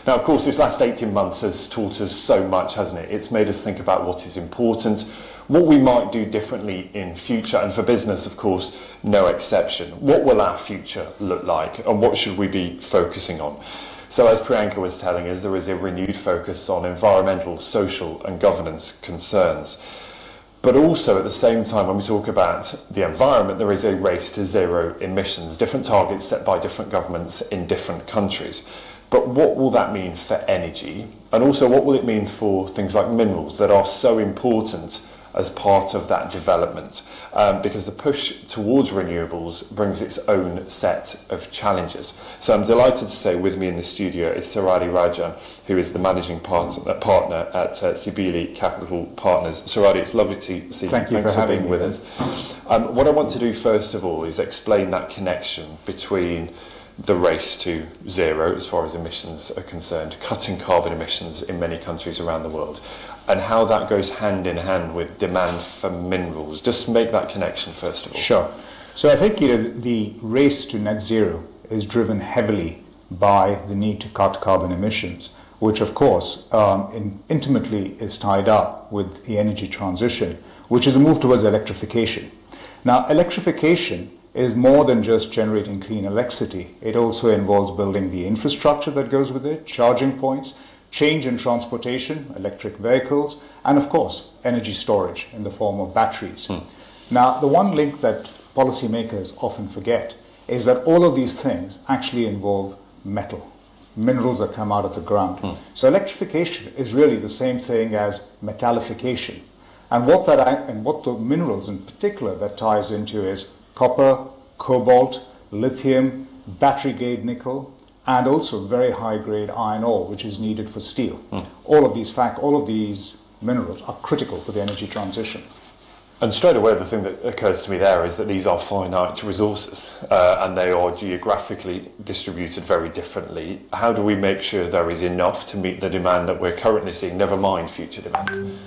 Now, of course, this last 18 months has taught us so much, hasn't it? It's made us think about what is important, what we might do differently in future, and for business, of course, no exception. What will our future look like, and what should we be focusing on? So as Priyanka was telling us, there is a renewed focus on environmental, social and governance concerns. But also at the same time, when we talk about the environment, there is a race to zero emissions, different targets set by different governments in different countries. But what will that mean for energy? And also what will it mean for things like minerals that are so important as part of that development? Because the push towards renewables brings its own set of challenges. So I'm delighted to say with me in the studio is Saradhi Rajan, who is the managing partner at Cybele Capital Partners. Saradhi, it's lovely to see you. Thanks for being with us. What I want to do first of all is explain that connection between the race to zero as far as emissions are concerned, cutting carbon emissions in many countries around the world, and how that goes hand in hand with demand for minerals. Just make that connection first of all. Sure. So I think the race to net zero is driven heavily by the need to cut carbon emissions, which of course intimately is tied up with the energy transition, which is a move towards electrification. Now, electrification is more than just generating clean electricity. It also involves building the infrastructure that goes with it, charging points, change in transportation, electric vehicles, and of course, energy storage in the form of batteries. Now, the one link that policymakers often forget is that all of these things actually involve metal, minerals that come out of the ground. So electrification is really the same thing as metallification. And what the minerals in particular that ties into is copper, cobalt, lithium, battery-grade nickel, and also very high-grade iron ore, which is needed for steel. All of these minerals are critical for the energy transition. And straight away, the thing that occurs to me there is that these are finite resources, and they are geographically distributed very differently. How do we make sure there is enough to meet the demand that we're currently seeing, never mind future demand?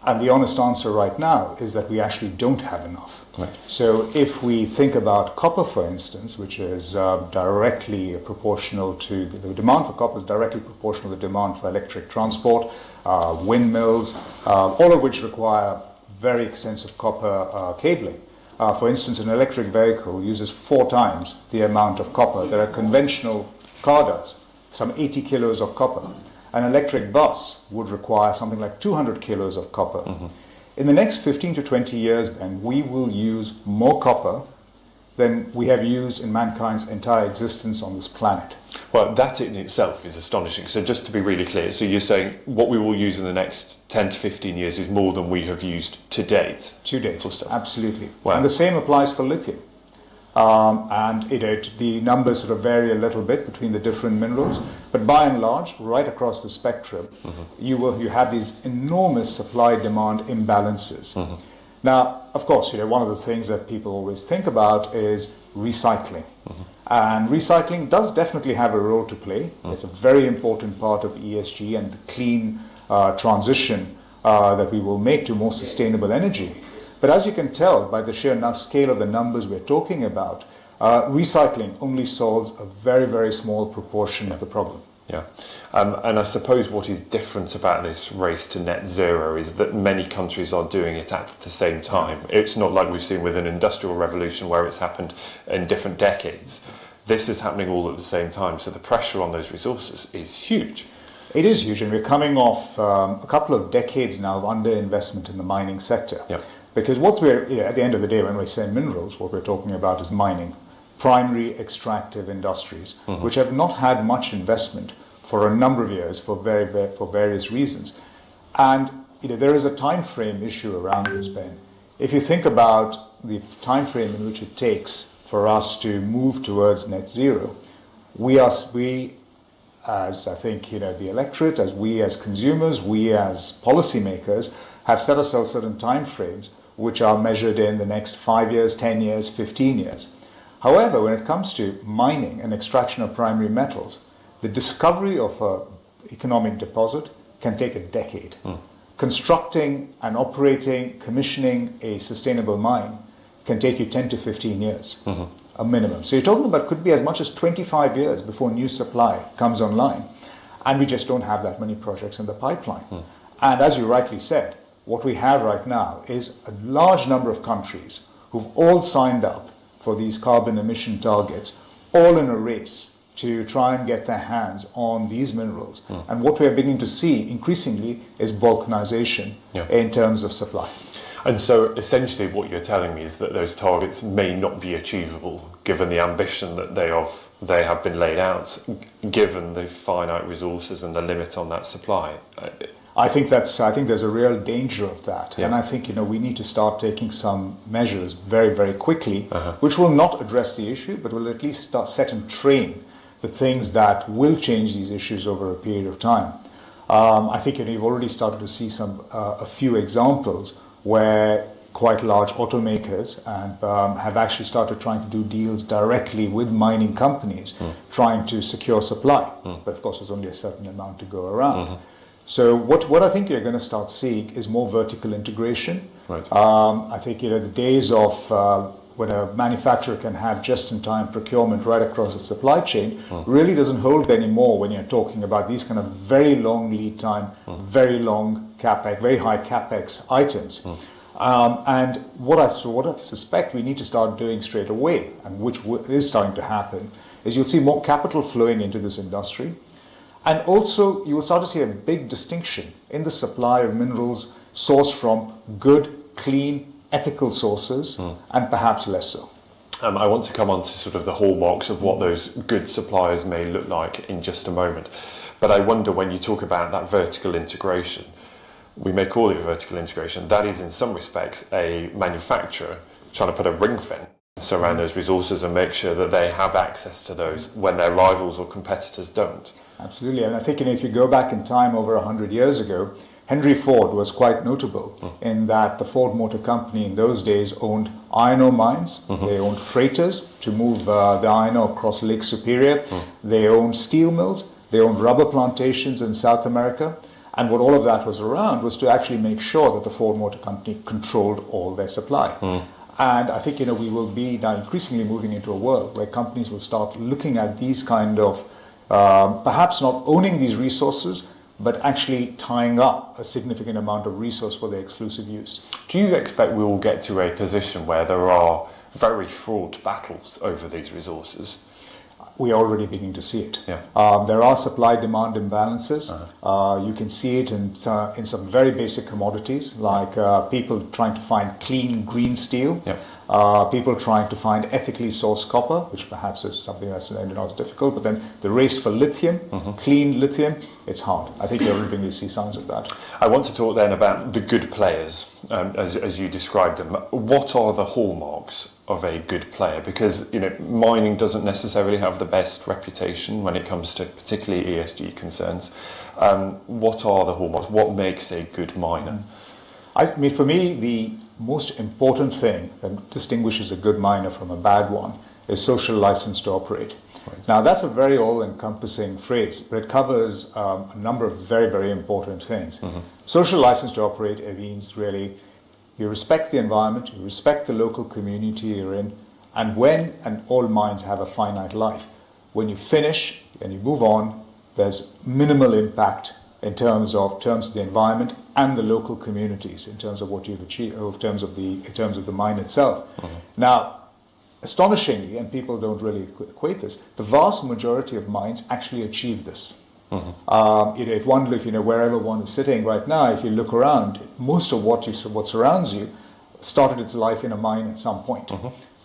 And the honest answer right now is that we actually don't have enough. Right. So if we think about copper, for instance, which is directly proportional to the demand for copper is directly proportional to the demand for electric transport, windmills, all of which require very extensive copper cabling. For instance, an electric vehicle uses 4 times the amount of copper that a conventional car does, some 80 kilos of copper. An electric bus would require something like 200 kilos of copper. In the next 15 to 20 years, then, we will use more copper than we have used in mankind's entire existence on this planet. Well, that in itself is astonishing. So just to be really clear, so you're saying what we will use in the next 10 to 15 years is more than we have used to date? To date, absolutely. Wow. And the same applies for lithium. And the numbers sort of vary a little bit between the different minerals, but by and large, right across the spectrum, you have these enormous supply-demand imbalances. Now, of course, one of the things that people always think about is recycling. And recycling does definitely have a role to play. It's a very important part of ESG and the clean transition that we will make to more sustainable energy. But as you can tell by the sheer scale of the numbers we're talking about, recycling only solves a very, very small proportion of the problem. Yeah, and I suppose what is different about this race to net zero is that many countries are doing it at the same time. It's not like we've seen with an industrial revolution where it's happened in different decades. This is happening all at the same time, so the pressure on those resources is huge. It is huge, and we're coming off a couple of decades now of underinvestment in the mining sector. Yep. Because what at the end of the day, when we say minerals, what we're talking about is mining, primary extractive industries, which have not had much investment for a number of years for various reasons. And there is a time frame issue around this, Ben. If you think about the time frame in which it takes for us to move towards net zero, we as I think the electorate, as we as consumers, we as policymakers have set ourselves certain time frames which are measured in the next 5 years, 10 years, 15 years. However, when it comes to mining and extraction of primary metals, the discovery of an economic deposit can take a decade. Constructing and operating, commissioning a sustainable mine can take you 10 to 15 years, a minimum. So you're talking about could be as much as 25 years before new supply comes online. And we just don't have that many projects in the pipeline. And as you rightly said, what we have right now is a large number of countries who've all signed up for these carbon emission targets, all in a race to try and get their hands on these minerals. And what we are beginning to see increasingly is balkanization in terms of supply. And so essentially what you're telling me is that those targets may not be achievable given the ambition that they have been laid out, given the finite resources and the limit on that supply. I think there's a real danger of that. And I think, we need to start taking some measures very, very quickly, which will not address the issue, but will at least start set and train the things that will change these issues over a period of time. I think you've already started to see a few examples where quite large automakers and have actually started trying to do deals directly with mining companies, trying to secure supply. But of course, there's only a certain amount to go around. So what I think you're going to start seeing is more vertical integration. Right. I think the days of when a manufacturer can have just-in-time procurement right across the supply chain really doesn't hold anymore when you're talking about these kind of very long lead time, very long capex, very high capex items. And what I suspect we need to start doing straight away, and which is starting to happen, is you'll see more capital flowing into this industry. And also you will start to see a big distinction in the supply of minerals sourced from good, clean, ethical sources, and perhaps less so. I want to come on to sort of the hallmarks of what those good suppliers may look like in just a moment. But I wonder, when you talk about that vertical integration, we may call it vertical integration, that is in some respects a manufacturer trying to put a ring fence around those resources and make sure that they have access to those when their rivals or competitors don't. Absolutely, and I think if you go back in time over 100 years ago, Henry Ford was quite notable in that the Ford Motor Company in those days owned iron ore mines, they owned freighters to move the iron ore across Lake Superior, they owned steel mills, they owned rubber plantations in South America, and what all of that was around was to actually make sure that the Ford Motor Company controlled all their supply. And I think we will be now increasingly moving into a world where companies will start looking at these kind of, perhaps not owning these resources, but actually tying up a significant amount of resource for their exclusive use. Do you expect we will get to a position where there are very fraught battles over these resources? We are already beginning to see it. Yeah. There are supply-demand imbalances. You can see it in some very basic commodities, like people trying to find clean green steel, people trying to find ethically sourced copper, which perhaps is something that's not as difficult, but then the race for lithium, clean lithium, it's hard. I think you're already beginning to see signs of that. I want to talk then about the good players, as you described them. What are the hallmarks of a good player? Because mining doesn't necessarily have the best reputation when it comes to particularly ESG concerns. What are the hallmarks? What makes a good miner? I mean, for me, the most important thing that distinguishes a good miner from a bad one is social license to operate. Right. Now, that's a very all-encompassing phrase, but it covers a number of very, very important things. Social license to operate means really you respect the environment, you respect the local community you're in, and all mines have a finite life. When you finish and you move on, there's minimal impact in terms of the environment and the local communities in terms of what you've achieved, or in terms of the mine itself. Now, astonishingly, and people don't really equate this, the vast majority of mines actually achieve this. If wherever one is sitting right now, if you look around, most of what surrounds you started its life in a mine at some point.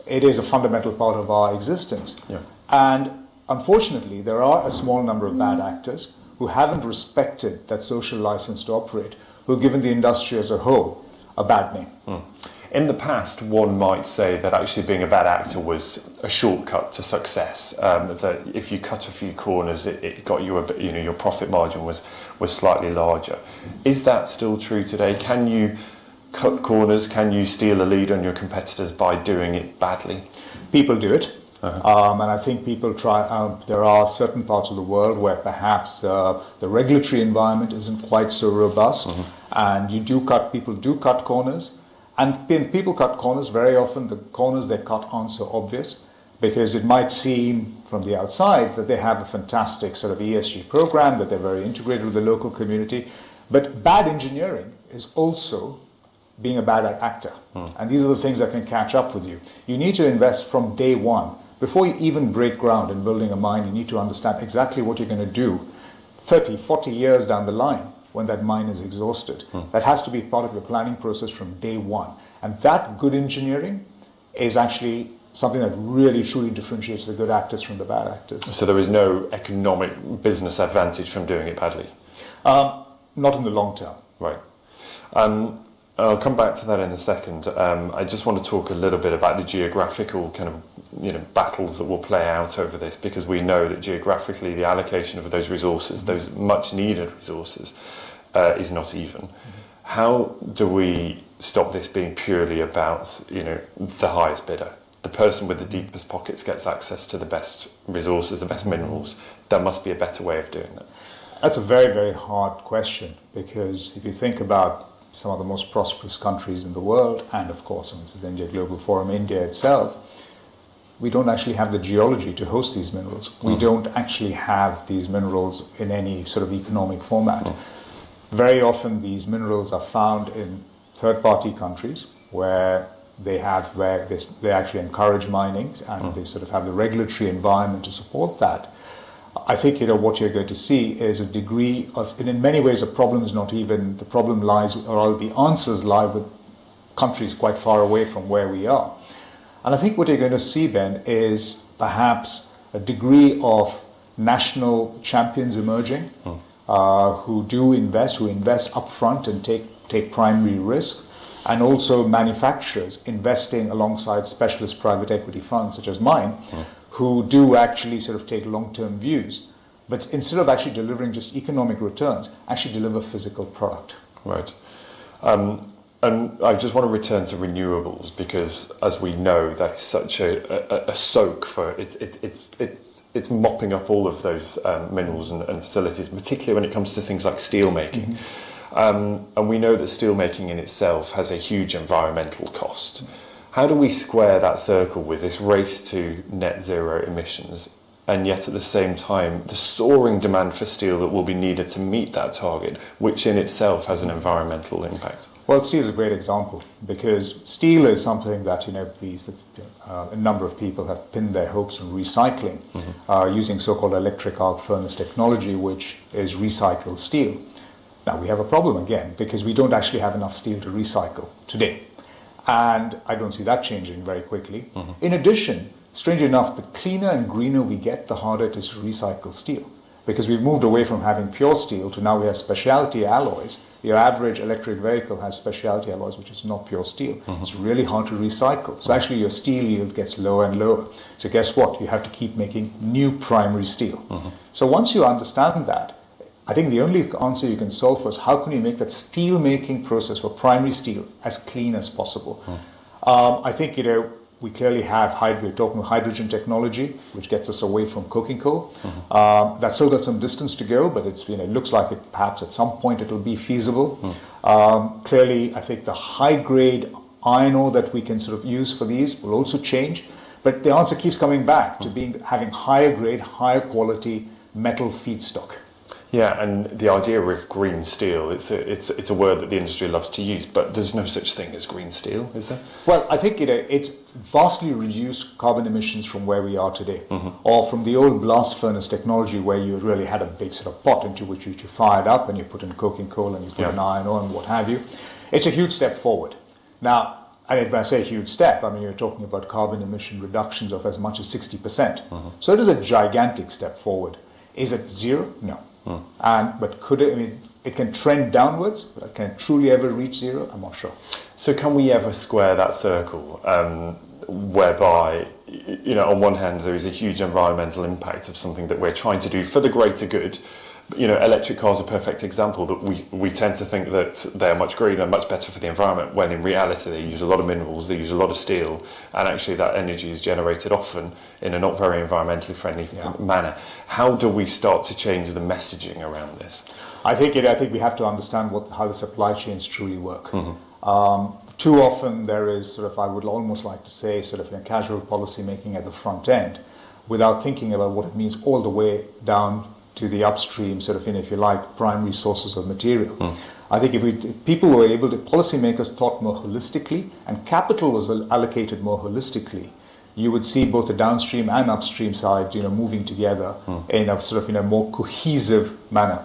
It is a fundamental part of our existence. And unfortunately, there are a small number of bad actors who haven't respected that social license to operate, who have given the industry as a whole a bad name. In the past, one might say that actually being a bad actor was a shortcut to success. That if you cut a few corners, it got you your profit margin was slightly larger. Is that still true today? Can you cut corners? Can you steal a lead on your competitors by doing it badly? People do it. And I think people try. There are certain parts of the world where perhaps the regulatory environment isn't quite so robust, and people do cut corners. And when people cut corners, very often the corners they cut aren't so obvious. because it might seem from the outside that they have a fantastic sort of ESG program, that they're very integrated with the local community. But bad engineering is also being a bad actor. And these are the things that can catch up with you. You need to invest from day one. Before you even break ground in building a mine, you need to understand exactly what you're going to do 30, 40 years down the line when that mine is exhausted. That has to be part of your planning process from day one. And that good engineering is actually something that really truly differentiates the good actors from the bad actors. So there is no economic business advantage from doing it badly? Not in the long term. Right. I'll come back to that in a second. I just want to talk a little bit about the geographical kind of battles that will play out over this, because we know that geographically the allocation of those resources, those much needed resources, is not even. How do we stop this being purely about the highest bidder? The person with the deepest pockets gets access to the best resources, the best minerals. There must be a better way of doing that. That's a very, very hard question, because if you think about some of the most prosperous countries in the world, and of course, in the India Global Forum, India itself, we don't actually have the geology to host these minerals. We don't actually have these minerals in any sort of economic format. Very often these minerals are found in third-party countries where they actually encourage mining, and they sort of have the regulatory environment to support that. I think what you're going to see is a degree of, and in many ways the problem is not even, the problem lies, or the answers lie with countries quite far away from where we are. And I think what you're going to see, Ben, is perhaps a degree of national champions emerging, who invest upfront and take primary risk, and also manufacturers investing alongside specialist private equity funds such as mine, who do actually sort of take long-term views, but instead of actually delivering just economic returns, actually deliver physical product. Right. And I just want to return to renewables, because as we know, that is such a soak for it's mopping up all of those minerals and facilities, particularly when it comes to things like steel making. And we know that steel making in itself has a huge environmental cost. How do we square that circle with this race to net zero emissions, and yet at the same time the soaring demand for steel that will be needed to meet that target, which in itself has an environmental impact? Well, steel is a great example, because steel is something that a number of people have pinned their hopes on recycling, using so-called electric arc furnace technology, which is recycled steel. Now we have a problem again, because we don't actually have enough steel to recycle today. And I don't see that changing very quickly. In addition, strangely enough, the cleaner and greener we get, the harder it is to recycle steel. Because we've moved away from having pure steel to now we have specialty alloys. Your average electric vehicle has specialty alloys, which is not pure steel. It's really hard to recycle. So actually your steel yield gets lower and lower. So guess what? You have to keep making new primary steel. So once you understand that, I think the only answer you can solve for is how can you make that steel making process for primary steel as clean as possible. I think we clearly have we're talking hydrogen technology, which gets us away from coking coal. That's still got some distance to go, but it looks like it perhaps at some point it'll be feasible. Clearly, I think the high grade iron ore that we can sort of use for these will also change, but the answer keeps coming back to having higher grade, higher quality metal feedstock. Yeah, and the idea of green steel, it's a word that the industry loves to use, but there's no such thing as green steel, is there? Well, I think it's vastly reduced carbon emissions from where we are today, or from the old blast furnace technology where you really had a big sort of pot into which you fired up and you put in coking coal and you put in iron ore and what have you. It's a huge step forward. Now, and when I say huge step, I mean you're talking about carbon emission reductions of as much as 60%. So it is a gigantic step forward. Is it zero? No. But could it? I mean, it can trend downwards, but can it truly ever reach zero? I'm not sure. So can we ever square that circle, whereby, on one hand there is a huge environmental impact of something that we're trying to do for the greater good. Electric cars are a perfect example that we tend to think that they're much greener, much better for the environment, when in reality they use a lot of minerals, they use a lot of steel, and actually that energy is generated often in a not very environmentally friendly manner. How do we start to change the messaging around this? I think we have to understand how the supply chains truly work. Too often there is sort of, I would almost like to say, sort of casual policy making at the front end, without thinking about what it means all the way down to the upstream, sort of, if you like, primary sources of material. I think if people were able to, policymakers thought more holistically, and capital was allocated more holistically, you would see both the downstream and upstream side, moving together in a sort of, more cohesive manner.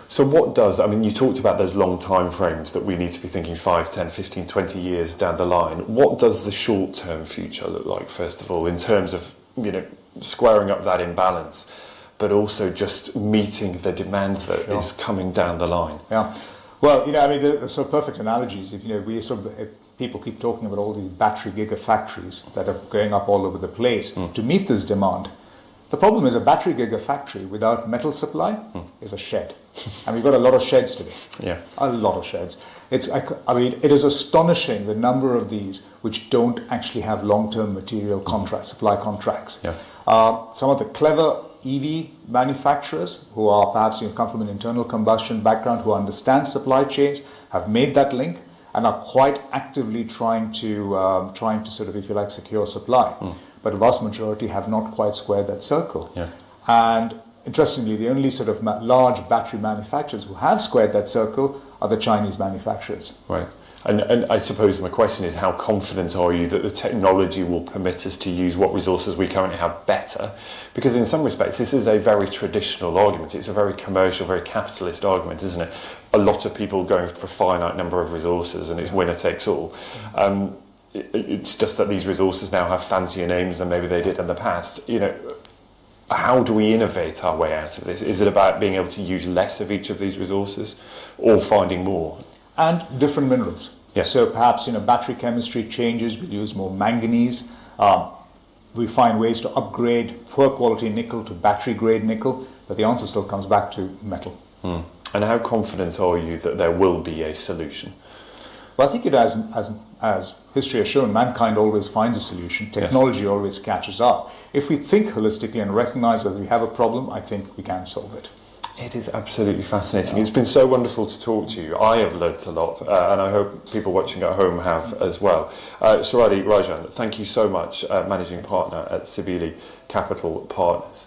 So what does, I mean, you talked about those long time frames that we need to be thinking 5, 10, 15, 20 years down the line. What does the short-term future look like, first of all, in terms of, squaring up that imbalance, but also just meeting the demand that is coming down the line? Yeah. Well, I mean, the sort of perfect analogies, people keep talking about all these battery gigafactories that are going up all over the place to meet this demand. The problem is a battery gigafactory without metal supply is a shed. And we've got a lot of sheds today. Yeah. A lot of sheds. It is astonishing the number of these which don't actually have long-term material contracts, supply contracts. Yeah. Some of the clever EV manufacturers who are perhaps come from an internal combustion background, who understand supply chains, have made that link and are quite actively trying to sort of, if you like, secure supply. But the vast majority have not quite squared that circle. Yeah. And interestingly, the only sort of large battery manufacturers who have squared that circle are the Chinese manufacturers. Right. And I suppose my question is, how confident are you that the technology will permit us to use what resources we currently have better? Because in some respects, this is a very traditional argument. It's a very commercial, very capitalist argument, isn't it? A lot of people going for a finite number of resources, and it's winner takes all. It's just that these resources now have fancier names than maybe they did in the past. How do we innovate our way out of this? Is it about being able to use less of each of these resources, or finding more? And different minerals. Yes. So perhaps battery chemistry changes. We use more manganese. We find ways to upgrade poor quality nickel to battery grade nickel. But the answer still comes back to metal. And how confident are you that there will be a solution? Well, I think as history has shown, mankind always finds a solution. Technology always catches up. If we think holistically and recognize that we have a problem, I think we can solve it. It is absolutely fascinating. It's been so wonderful to talk to you. I have learnt a lot, and I hope people watching at home have as well. Saradhi Rajan, thank you so much, Managing Partner at Cybele Capital Partners.